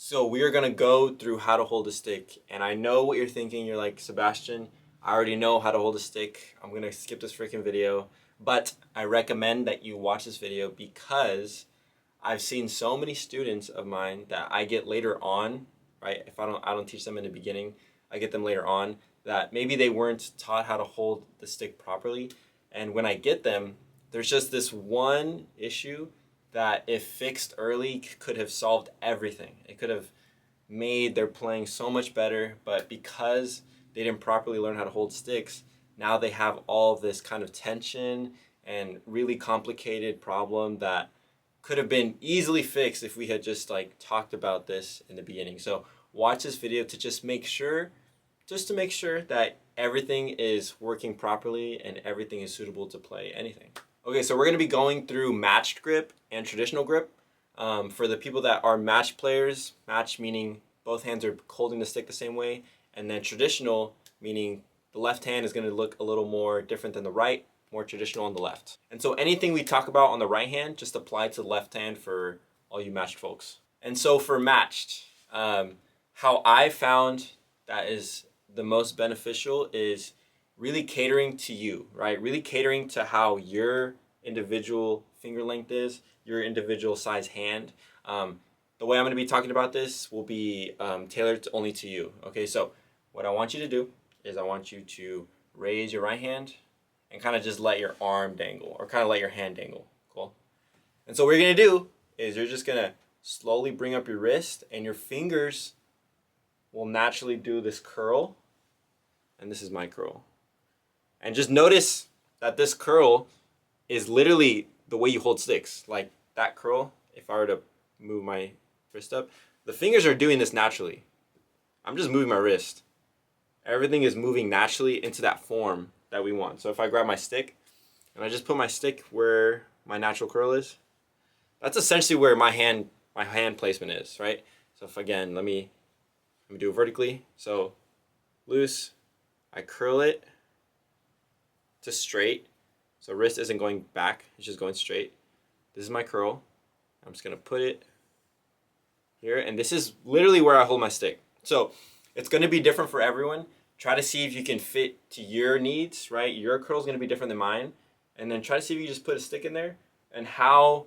So we are gonna go through how to hold a stick, and I know what you're thinking. You're like, Sebastian, I already know how to hold a stick. I'm gonna skip this freaking video, but I recommend that you watch this video because I've seen so many students of mine that I get later on, right? If I don't teach them in the beginning, I get them later on that maybe they weren't taught how to hold the stick properly, and when I get them, there's just this one issue that if fixed early could have solved everything. It could have made their playing so much better, but because they didn't properly learn how to hold sticks, now they have all of this kind of tension and really complicated problem that could have been easily fixed if we had just like talked about this in the beginning. So watch this video to just to make sure that everything is working properly and everything is suitable to play anything. Okay, so we're going to be going through matched grip and traditional grip. For the people that are match players, match meaning both hands are holding the stick the same way, and then traditional meaning the left hand is going to look a little more different than the right, more traditional on the left. And so anything we talk about on the right hand just apply to the left hand for all you matched folks. And so for matched, how I found that is the most beneficial is really catering to you, right? Really catering to how your individual finger length is, your individual size hand. The way I'm going to be talking about this will be tailored only to you. Okay, so what I want you to do is I want you to raise your right hand and kind of just let your arm dangle, or kind of let your hand dangle. Cool. And so what you're going to do is you're just going to slowly bring up your wrist, and your fingers will naturally do this curl. And this is my curl. And just notice that this curl is literally the way you hold sticks. Like that curl, if I were to move my wrist up, the fingers are doing this naturally. I'm just moving my wrist. Everything is moving naturally into that form that we want. So if I grab my stick and I just put my stick where my natural curl is, that's essentially where my hand placement is, right? So if again, let me do it vertically. So loose, I curl it to straight. So wrist isn't going back, it's just going straight. This is my curl. I'm just gonna put it here, and this is literally where I hold my stick. So it's gonna be different for everyone. Try to see if you can fit to your needs, right? Your curl is gonna be different than mine. And then try to see if you can just put a stick in there, and how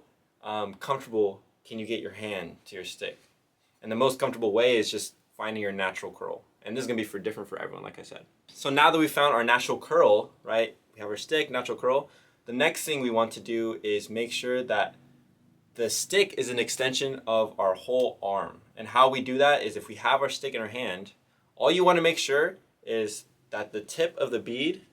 comfortable can you get your hand to your stick. And the most comfortable way is just finding your natural curl. And this is gonna be different for everyone, like I said. So now that we found our natural curl, right? We have our stick, natural curl. The next thing we want to do is make sure that the stick is an extension of our whole arm. And how we do that is if we have our stick in our hand, all you want to make sure is that the tip of the bead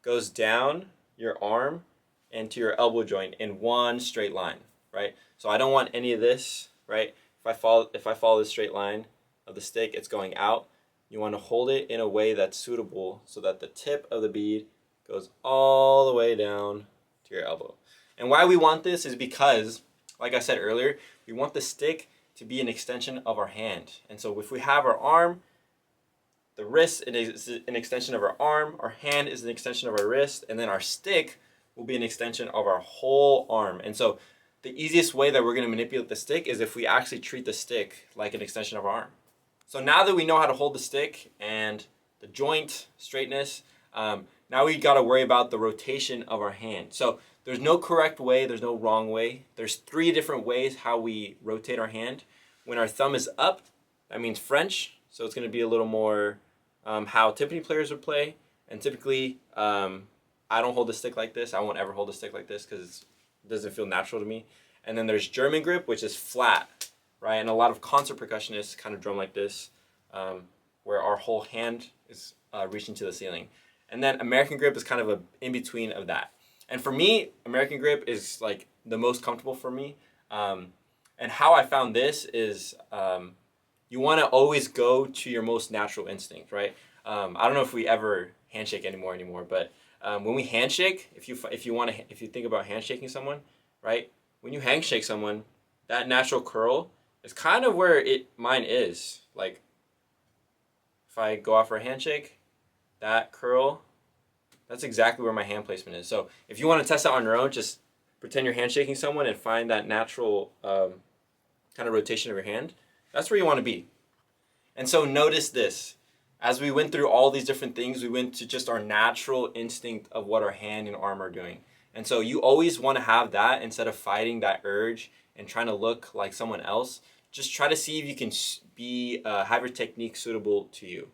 goes down your arm and to your elbow joint in one straight line, right? So I don't want any of this, right? If I follow the straight line of the stick, it's going out. You want to hold it in a way that's suitable so that the tip of the bead goes all the way down to your elbow. And why we want this is because, like I said earlier, we want the stick to be an extension of our hand. And so if we have our arm, the wrist is an extension of our hand is an extension of our wrist, and then our stick will be an extension of our whole arm. And so the easiest way that we're going to manipulate the stick is if we actually treat the stick like an extension of our arm. So now that we know how to hold the stick and the joint straightness, now we got to worry about the rotation of our hand. So there's no correct way, there's no wrong way. There's 3 different ways how we rotate our hand. When our thumb is up, that means French. So it's going to be a little more how Tiffany players would play. And typically, I don't hold the stick like this. I won't ever hold a stick like this because it doesn't feel natural to me. And then there's German grip, which is flat, right? And a lot of concert percussionists kind of drum like this, where our whole hand is reaching to the ceiling. And then American grip is kind of a in between of that. And for me, American grip is like the most comfortable for me. And how I found this is you want to always go to your most natural instinct, right? I don't know if we ever handshake anymore, but when we handshake, if you think about handshaking someone, right? When you handshake someone, that natural curl is kind of where mine is. Like if I go out for a handshake, that curl, that's exactly where my hand placement is. So if you want to test that on your own, just pretend you're handshaking someone and find that natural kind kind of rotation of your hand, that's where you want to be. And so notice this. As we went through all these different things, we went to just our natural instinct of what our hand and arm are doing. And so you always want to have that instead of fighting that urge and trying to look like someone else. Just try to see if you can have your technique suitable to you.